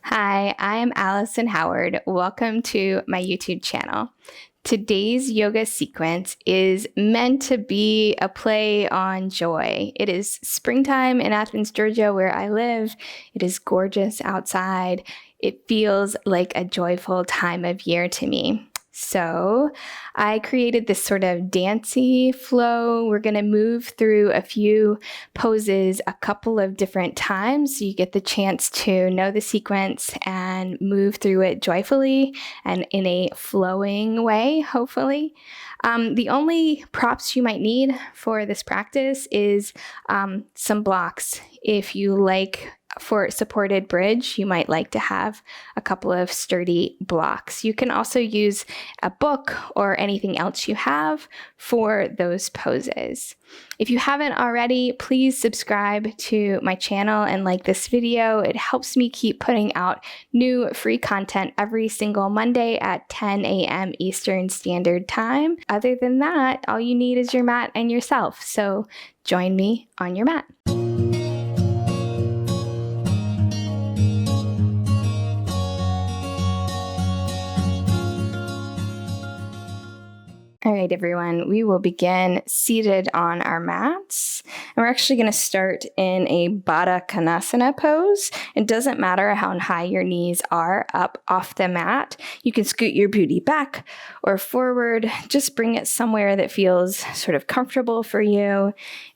Hi, I'm Allison Howard. Welcome to my YouTube channel. Today's yoga sequence is meant to be a play on joy. It is springtime in Athens, Georgia, where I live. It is gorgeous outside. It feels like a joyful time of year to me. So I created this sort of dancey flow. We're going to move through a few poses a couple of different times so you get the chance to know the sequence and move through it joyfully and in a flowing way, hopefully. The only props you might need for this practice is some blocks. If you like for supported bridge, you might like to have a couple of sturdy blocks. You can also use a book or anything else you have for those poses. If you haven't already, please subscribe to my channel and like this video. It helps me keep putting out new free content every single Monday at 10 a.m. Eastern Standard Time. Other than that, all you need is your mat and yourself. So join me on your mat. All right, everyone, we will begin seated on our mats. And we're actually going to start in a Baddha Konasana pose. It doesn't matter how high your knees are up off the mat. You can scoot your booty back or forward. Just bring it somewhere that feels sort of comfortable for you.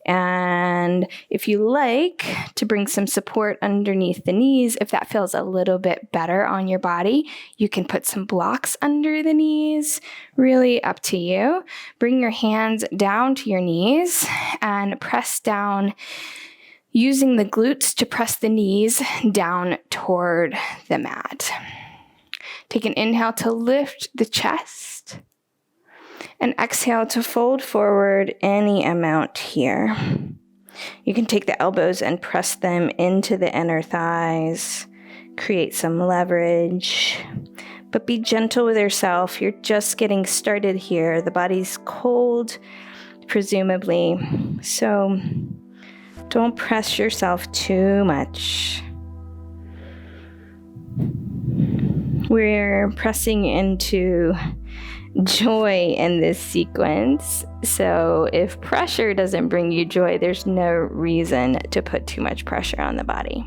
And if you like to bring some support underneath the knees, if that feels a little bit better on your body, you can put some blocks under the knees. Really up to you. Bring your hands down to your knees and press down using the glutes to press the knees down toward the mat. Take an inhale to lift the chest and exhale to fold forward any amount here. You can take the elbows and press them into the inner thighs, create some leverage. But be gentle with yourself. You're just getting started here. The body's cold, presumably. So don't press yourself too much. We're pressing into joy in this sequence. So if pressure doesn't bring you joy, there's no reason to put too much pressure on the body.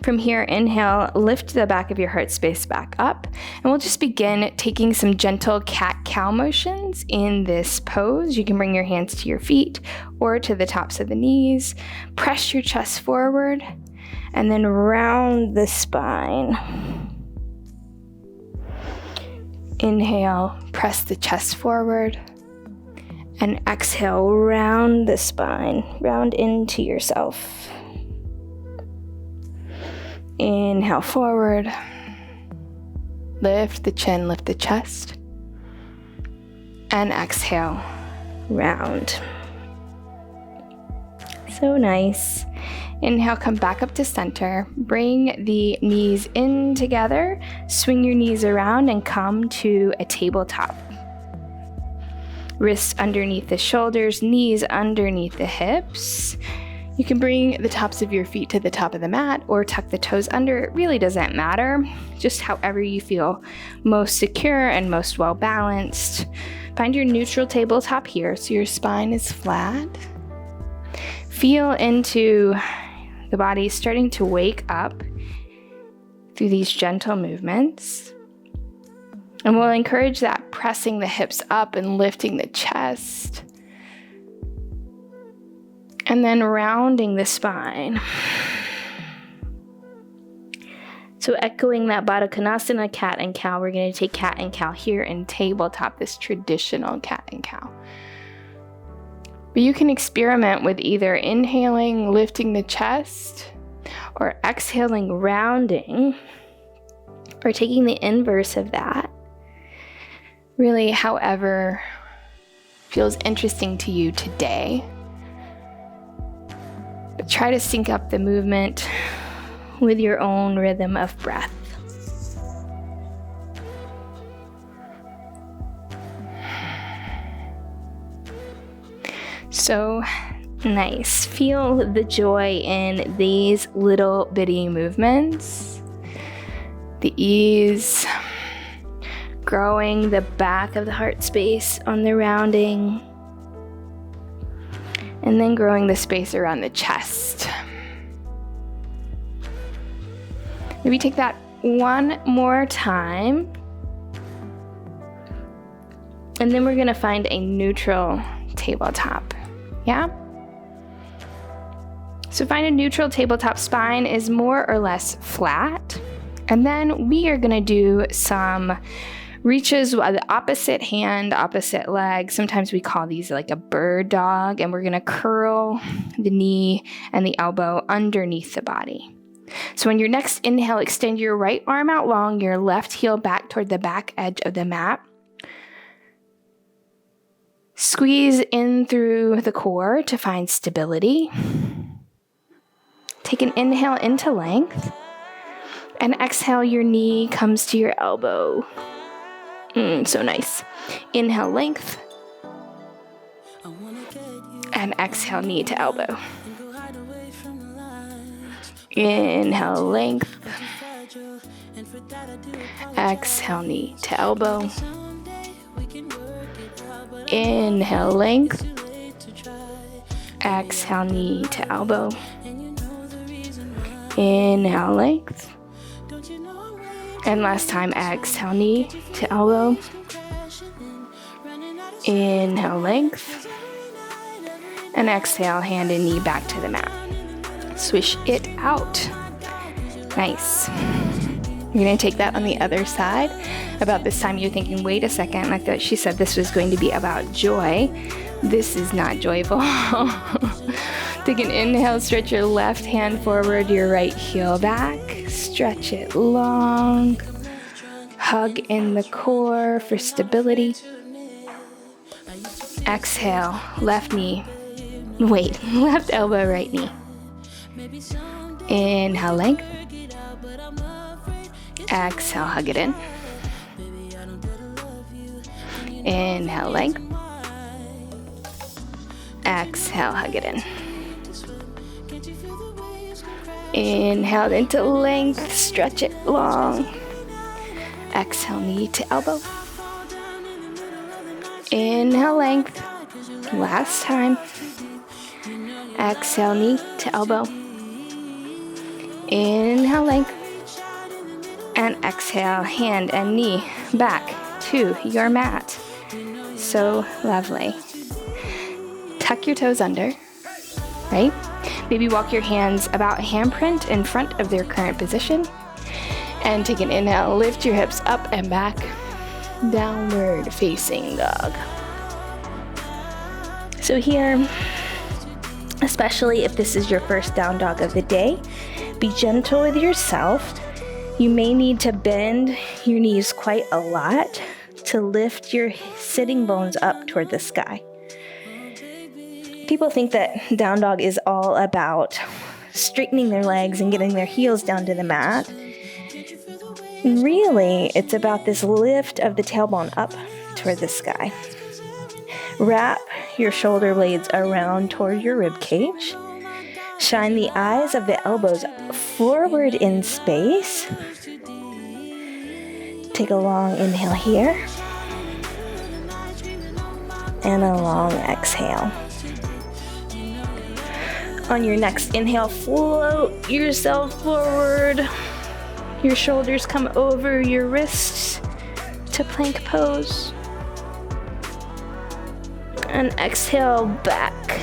From here, inhale, lift the back of your heart space back up, and we'll just begin taking some gentle cat-cow motions in this pose. You can bring your hands to your feet or to the tops of the knees. Press your chest forward, and then round the spine. Inhale, press the chest forward, and exhale, round the spine, round into yourself. Inhale forward, lift the chin, lift the chest, and exhale, round. So nice. Inhale, come back up to center. Bring the knees in together, swing your knees around and come to a tabletop. Wrists underneath the shoulders, knees underneath the hips. You can bring the tops of your feet to the top of the mat or tuck the toes under. It really doesn't matter, just however you feel most secure and most well balanced. Find your neutral tabletop here so your spine is flat. Feel into the body starting to wake up through these gentle movements. And we'll encourage that pressing the hips up and lifting the chest. And then rounding the spine. So echoing that Baddha Konasana, cat and cow, we're going to take cat and cow here and tabletop this traditional cat and cow. But you can experiment with either inhaling, lifting the chest, or exhaling, rounding, or taking the inverse of that. Really, however feels interesting to you today. But try to sync up the movement with your own rhythm of breath. So Nice. Feel the joy in these little bitty movements. The ease, growing the back of the heart space on the rounding, and then growing the space around the chest. Maybe take that one more time. And then we're gonna find a neutral tabletop. Yeah? So find a neutral tabletop. Spine is more or less flat. And then we are gonna do some reaches with the opposite hand, opposite leg. Sometimes we call these like a bird dog, and we're gonna curl the knee and the elbow underneath the body. So on your next inhale, extend your right arm out long, your left heel back toward the back edge of the mat. Squeeze in through the core to find stability. Take an inhale into length, and exhale, your knee comes to your elbow. So nice. Inhale, length, and exhale, knee to elbow. Inhale, length, exhale, knee to elbow. Inhale, length, exhale, knee to elbow. Inhale, length, and last time, exhale, knee to elbow. Inhale, length, and exhale, hand and knee back to the mat. Swish it out. Nice. You're gonna take that on the other side. About this time, you're thinking, wait a second, like that she said this was going to be about joy. This is not joyful. Take an inhale, stretch your left hand forward, your right heel back. Stretch it long. Hug in the core for stability. Exhale, left elbow, right knee. Inhale, length. Exhale, hug it in. Inhale, length. Exhale, hug it in. Inhale into length, stretch it long. Exhale, knee to elbow. Inhale, length. Last time. Exhale, knee to elbow. Inhale, length. And exhale, hand and knee back to your mat. So lovely. Tuck your toes under, right? Maybe walk your hands about handprint in front of their current position. And take an inhale, lift your hips up and back. Downward facing dog. So here, especially if this is your first down dog of the day, be gentle with yourself. You may need to bend your knees quite a lot to lift your sitting bones up toward the sky. People think that down dog is all about straightening their legs and getting their heels down to the mat. Really, it's about this lift of the tailbone up toward the sky. Wrap your shoulder blades around toward your rib cage. Shine the eyes of the elbows forward in space. Take a long inhale here. And a long exhale. On your next inhale, float yourself forward. Your shoulders come over your wrists to plank pose. And exhale back,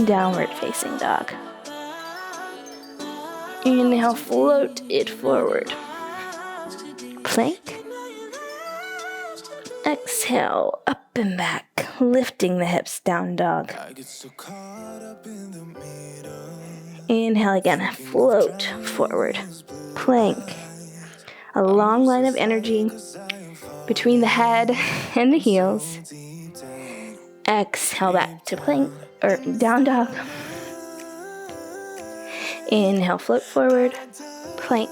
downward facing dog. Inhale, float it forward. Plank. Exhale, up and back, lifting the hips, down dog. Inhale again, float forward. Plank. A long line of energy between the head and the heels. Exhale back to plank or down dog. Inhale, float forward, plank.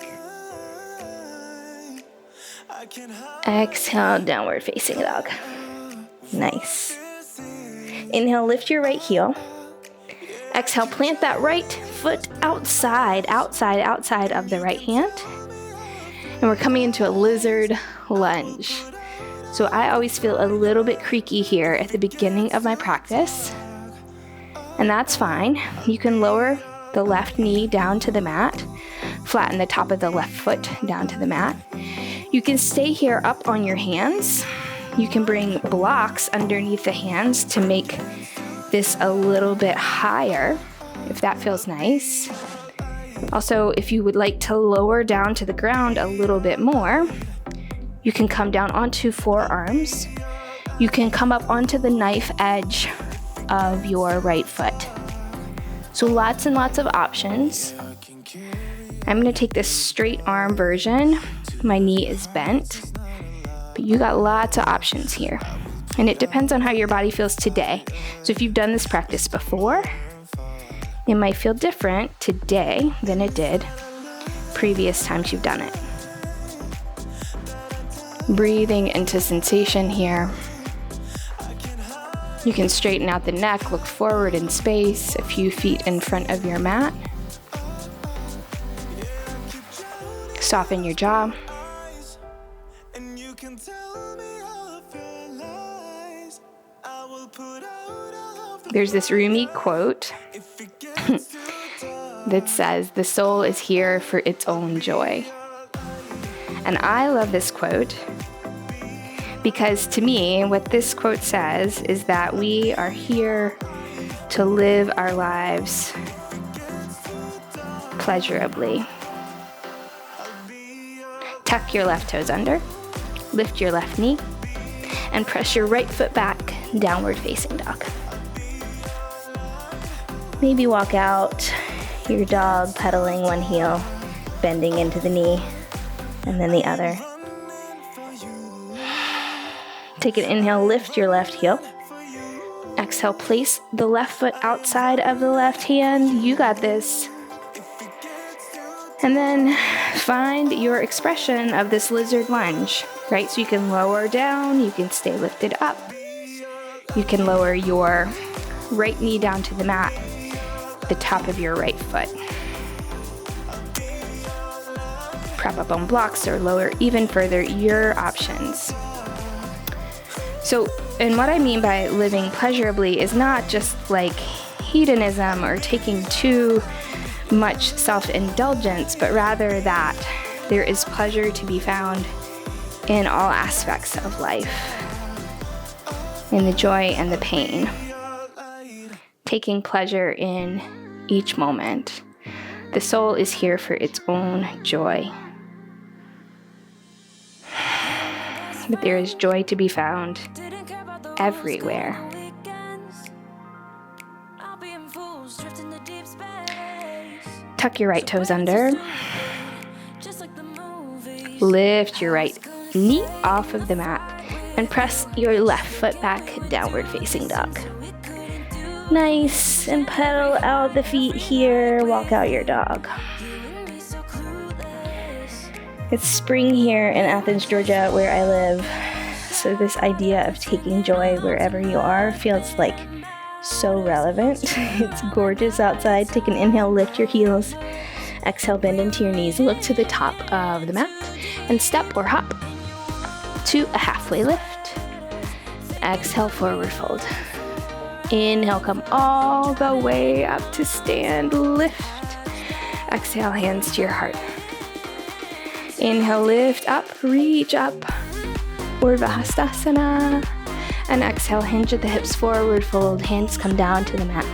Exhale, downward facing dog. Nice. Inhale, lift your right heel. Exhale, plant that right foot outside of the right hand. And we're coming into a lizard lunge. So I always feel a little bit creaky here at the beginning of my practice. And that's fine. You can lower the left knee down to the mat, flatten the top of the left foot down to the mat. You can stay here up on your hands. You can bring blocks underneath the hands to make this a little bit higher, if that feels nice. Also, if you would like to lower down to the ground a little bit more, you can come down onto forearms. You can come up onto the knife edge of your right foot. So lots and lots of options. I'm gonna take this straight arm version. My knee is bent, but you got lots of options here. And it depends on how your body feels today. So if you've done this practice before, it might feel different today than it did previous times you've done it. Breathing into sensation here. You can straighten out the neck, look forward in space, a few feet in front of your mat. Soften your jaw. There's this Rumi quote that says, "The soul is here for its own joy." And I love this quote because to me, what this quote says is that we are here to live our lives pleasurably. Tuck your left toes under, lift your left knee, and press your right foot back, downward facing dog. Maybe walk out your dog pedaling one heel, bending into the knee, and then the other. Take an inhale, lift your left heel. Exhale, place the left foot outside of the left hand. You got this. And then find your expression of this lizard lunge, right? So you can lower down, you can stay lifted up. You can lower your right knee down to the mat, the top of your right foot. Prop up on blocks or lower even further, your options. So, and what I mean by living pleasurably is not just like hedonism or taking too much self-indulgence, but rather that there is pleasure to be found in all aspects of life, in the joy and the pain. Taking pleasure in each moment. The soul is here for its own joy. But there is joy to be found everywhere. Tuck your right toes under. Lift your right knee off of the mat and press your left foot back, downward facing dog. Nice, and pedal out the feet here, walk out your dog. It's spring here in Athens, Georgia, where I live. So this idea of taking joy wherever you are feels like so relevant. It's gorgeous outside. Take an inhale, lift your heels. Exhale, bend into your knees. Look to the top of the mat and step or hop to a halfway lift. Exhale, forward fold. Inhale, come all the way up to stand, lift. Exhale, hands to your heart. Inhale, lift up, reach up, Urdhva Hastasana. And exhale, hinge at the hips, forward fold, hands come down to the mat.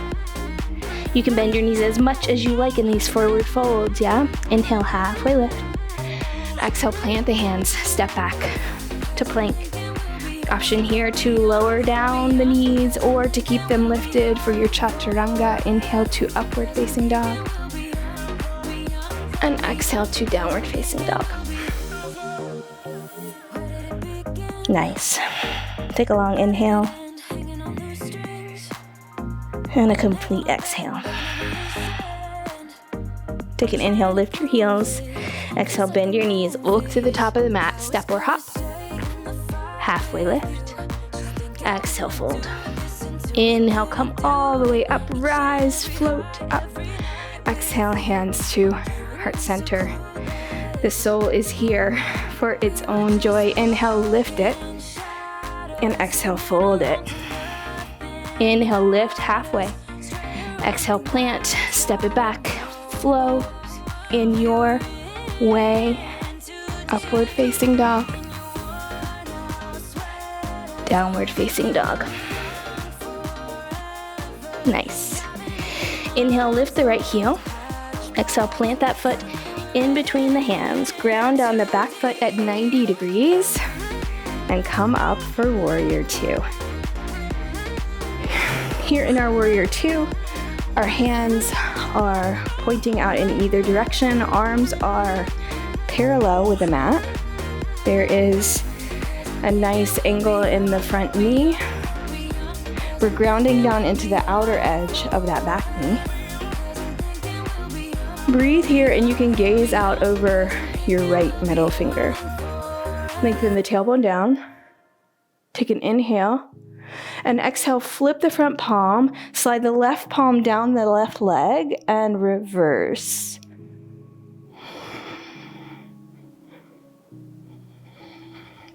You can bend your knees as much as you like in these forward folds, yeah? Inhale, halfway lift. Exhale, plant the hands, step back to plank. Option here to lower down the knees or to keep them lifted for your chaturanga. Inhale to upward facing dog. And exhale to downward facing dog. Nice. Take a long inhale. And a complete exhale. Take an inhale, lift your heels. Exhale, bend your knees, look to the top of the mat, step or hop. Halfway lift. Exhale, fold. Inhale, come all the way up, rise, float up. Exhale, hands to heart center. The soul is here for its own joy. Inhale, lift it. And exhale, fold it. Inhale, lift halfway. Exhale, plant, step it back. Flow in your way. Upward facing dog. Downward facing dog. Nice. Inhale, lift the right heel. Exhale, plant that foot in between the hands. Ground down the back foot at 90 degrees. And come up for Warrior Two. Here in our Warrior Two, our hands are pointing out in either direction. Arms are parallel with the mat. There is a nice angle in the front knee. We're grounding down into the outer edge of that back knee. Breathe here and you can gaze out over your right middle finger. Lengthen the tailbone down. Take an inhale. And exhale, flip the front palm. Slide the left palm down the left leg and reverse.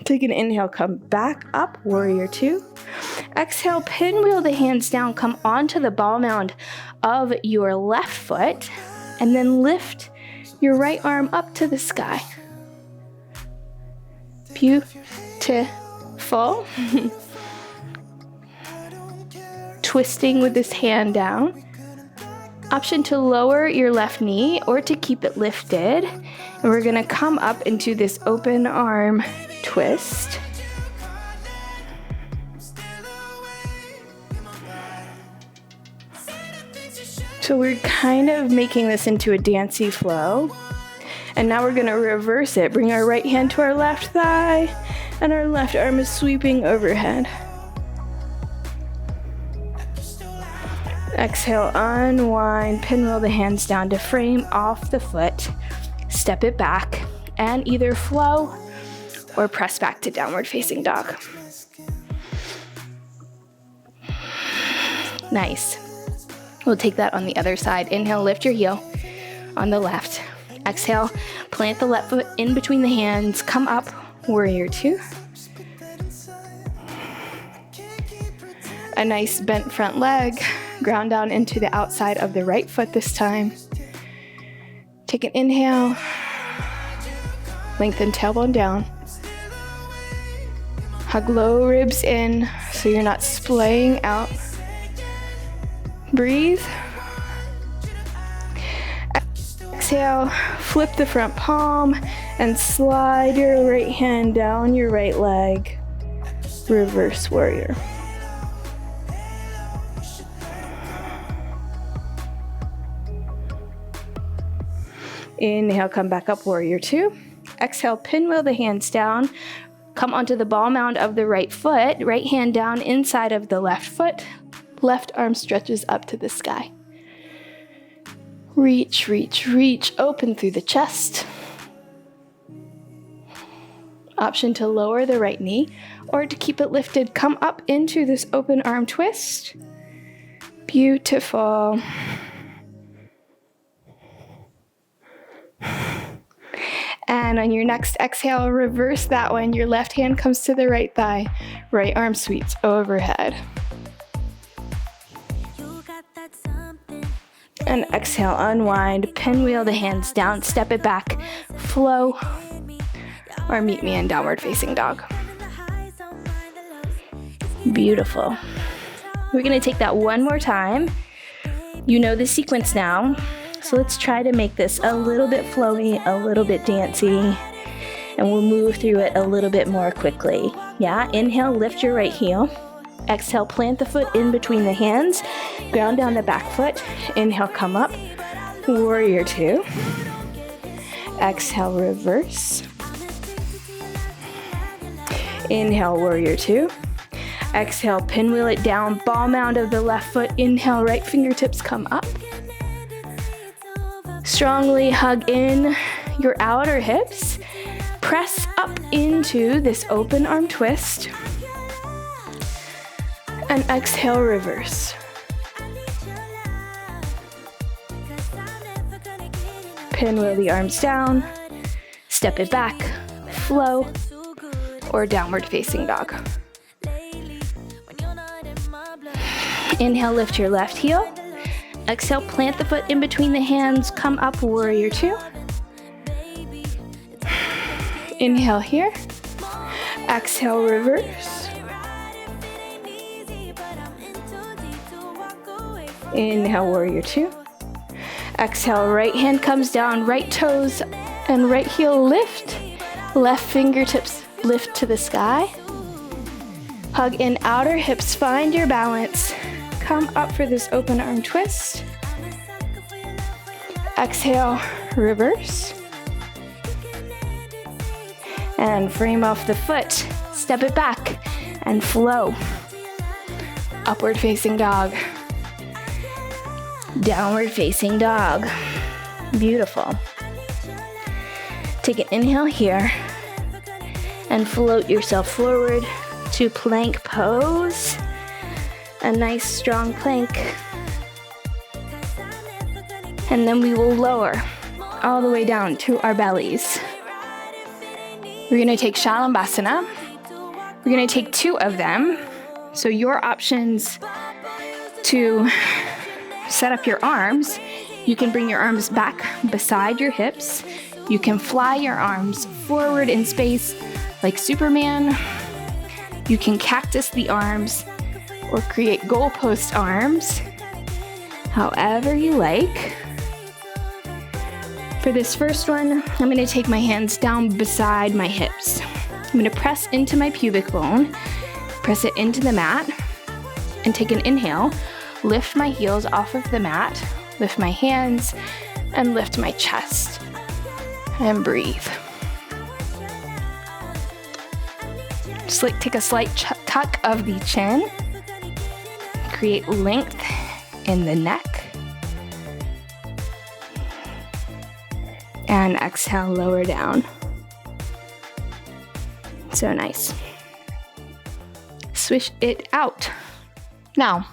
Take an inhale, come back up, Warrior Two. Exhale, pinwheel the hands down, come onto the ball mound of your left foot, and then lift your right arm up to the sky. Beautiful. Twisting with this hand down. Option to lower your left knee or to keep it lifted. And we're gonna come up into this open arm twist. So we're kind of making this into a dancey flow. And now we're gonna reverse it. Bring our right hand to our left thigh and our left arm is sweeping overhead. Exhale, unwind, pinwheel the hands down to frame off the foot. Step it back and either flow or press back to downward facing dog. Nice. We'll take that on the other side. Inhale, lift your heel on the left. Exhale, plant the left foot in between the hands. Come up, Warrior Two. A nice bent front leg. Ground down into the outside of the right foot this time. Take an inhale. Lengthen tailbone down. Hug low ribs in so you're not splaying out. Breathe. Exhale, flip the front palm and slide your right hand down your right leg. Reverse warrior. Inhale, come back up, Warrior Two. Exhale, pinwheel the hands down. Come onto the ball mound of the right foot. Right hand down inside of the left foot. Left arm stretches up to the sky. Reach, reach, reach. Open through the chest. Option to lower the right knee or to keep it lifted. Come up into this open arm twist. Beautiful. And on your next exhale, reverse that one. Your left hand comes to the right thigh. Right arm sweeps overhead. And exhale, unwind, pinwheel the hands down, step it back, flow, or meet me in downward facing dog. Beautiful. We're gonna take that one more time. You know the sequence now. So let's try to make this a little bit flowy, a little bit dancey, and we'll move through it a little bit more quickly. Yeah, inhale, lift your right heel. Exhale, plant the foot in between the hands. Ground down the back foot. Inhale, come up. Warrior Two. Exhale, reverse. Inhale, Warrior Two. Exhale, pinwheel it down. Ball mound of the left foot. Inhale, right fingertips come up. Strongly hug in your outer hips. Press up into this open arm twist. And exhale, reverse. Pinwheel the arms down, step it back, flow, or downward facing dog. Inhale, lift your left heel. Exhale, plant the foot in between the hands, come up, warrior two. Inhale here. Exhale, reverse. Inhale, warrior two. Exhale, right hand comes down, right toes and right heel lift. Left fingertips lift to the sky. Hug in outer hips, find your balance. Come up for this open arm twist. Exhale, reverse. And frame off the foot, step it back and flow. Upward facing dog. Downward facing dog. Beautiful. Take an inhale here and float yourself forward to plank pose. A nice strong plank. And then we will lower all the way down to our bellies. We're gonna take Shalambhasana. We're gonna take 2 of them. So your options to set up your arms, you can bring your arms back beside your hips. You can fly your arms forward in space like Superman. You can cactus the arms or create goalpost arms, however you like. For this first one, I'm gonna take my hands down beside my hips. I'm gonna press into my pubic bone, press it into the mat, and take an inhale. Lift my heels off of the mat, lift my hands, and lift my chest. And breathe. Just take a slight tuck of the chin. Create length in the neck. And exhale, lower down. So nice. Swish it out. Now,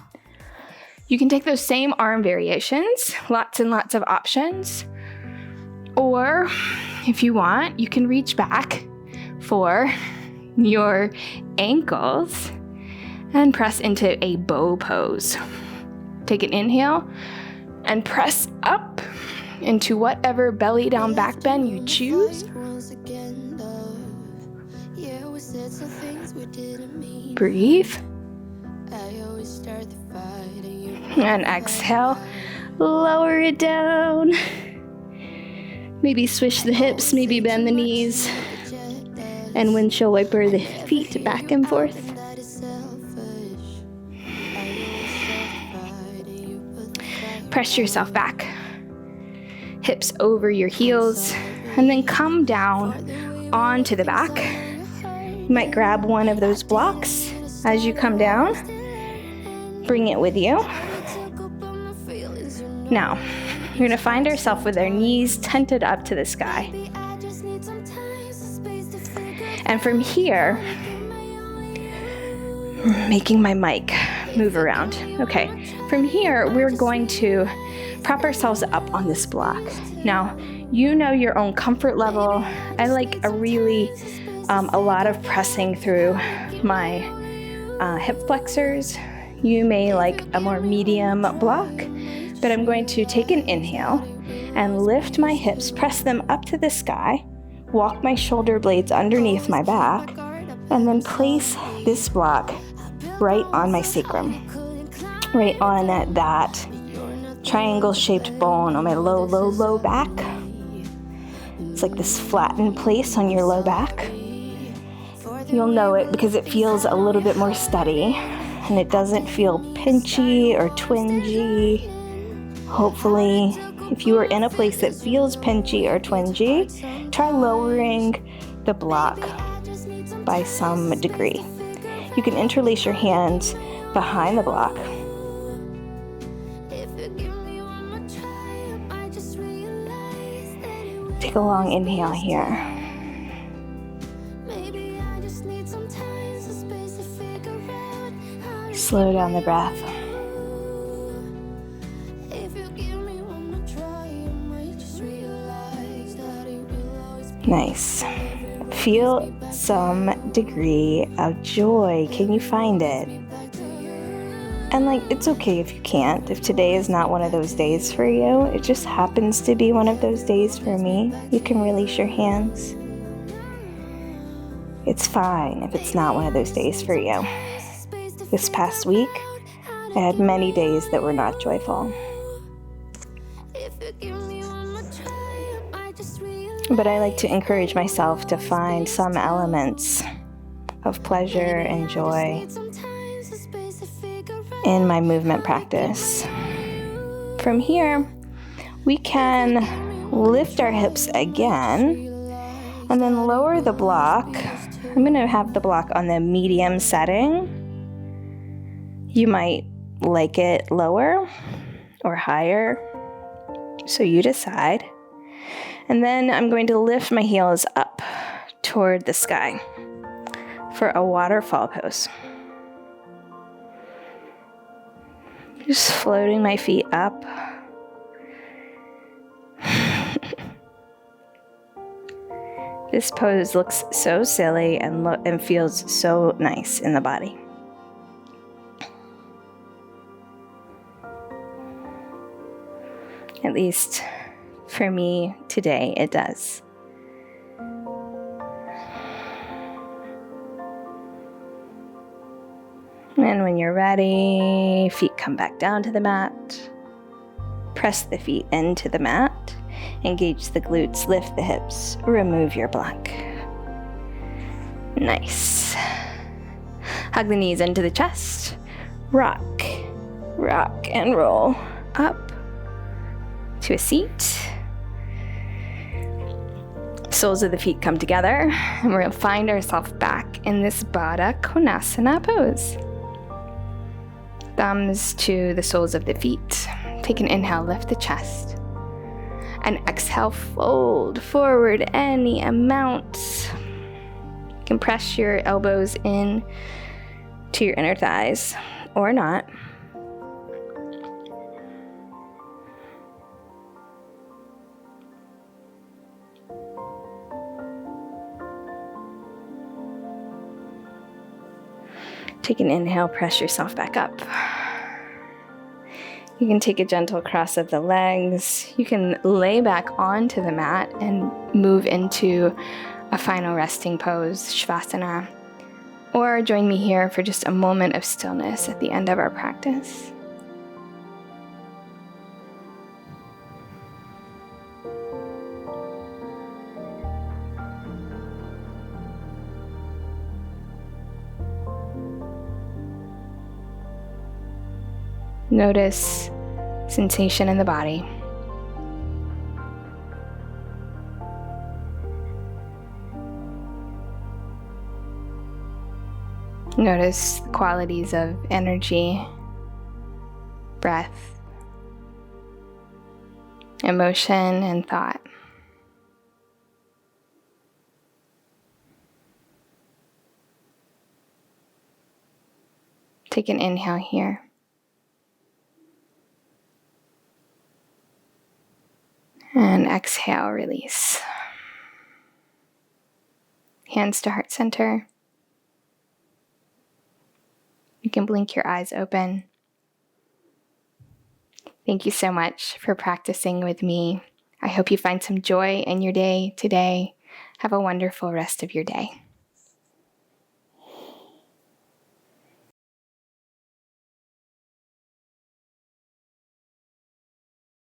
you can take those same arm variations, lots and lots of options. Or if you want, you can reach back for your ankles and press into a bow pose. Take an inhale and press up into whatever belly down back bend you choose. Breathe. And exhale, lower it down. Maybe swish the hips, maybe bend the knees. And windshield wiper the feet back and forth. Press yourself back. Hips over your heels. And then come down onto the back. You might grab one of those blocks as you come down. Bring it with you. Now, we're going to find ourselves with our knees tented up to the sky. And from here, making my mic move around. Okay, from here, we're going to prop ourselves up on this block. Now, you know your own comfort level. I like a lot of pressing through my hip flexors. You may like a more medium block, but I'm going to take an inhale and lift my hips, press them up to the sky, walk my shoulder blades underneath my back, and then place this block right on my sacrum, right on that triangle-shaped bone on my low back. It's like this flattened place on your low back. You'll know it because it feels a little bit more steady and it doesn't feel pinchy or twingy. Hopefully, if you are in a place that feels pinchy or twingy, try lowering the block by some degree. You can interlace your hands behind the block. Take a long inhale here. Slow down the breath. Nice. Feel some degree of joy. Can you find it? And it's okay if you can't. If today is not one of those days for you, it just happens to be one of those days for me. You can release your hands. It's fine if it's not one of those days for you. This past week, I had many days that were not joyful. But I like to encourage myself to find some elements of pleasure and joy in my movement practice. From here, we can lift our hips again and then lower the block. I'm going to have the block on the medium setting. You might like it lower or higher, so you decide. And then I'm going to lift my heels up toward the sky for a waterfall pose. Just floating my feet up. This pose looks so silly and feels so nice in the body. At least for me today, it does. And when you're ready, feet come back down to the mat. Press the feet into the mat. Engage the glutes, lift the hips, remove your block. Nice. Hug the knees into the chest. Rock, rock and roll up to a seat. Soles of the feet come together, and we're going to find ourselves back in this Baddha Konasana pose. Thumbs to the soles of the feet. Take an inhale, lift the chest. And exhale, fold forward any amount. You can press your elbows in to your inner thighs or not. Take an inhale, press yourself back up. You can take a gentle cross of the legs. You can lay back onto the mat and move into a final resting pose, Shavasana. Or join me here for just a moment of stillness at the end of our practice. Notice sensation in the body. Notice the qualities of energy, breath, emotion, and thought. Take an inhale here. And exhale, release. Hands to heart center. You can blink your eyes open. Thank you so much for practicing with me. I hope you find some joy in your day today. Have a wonderful rest of your day.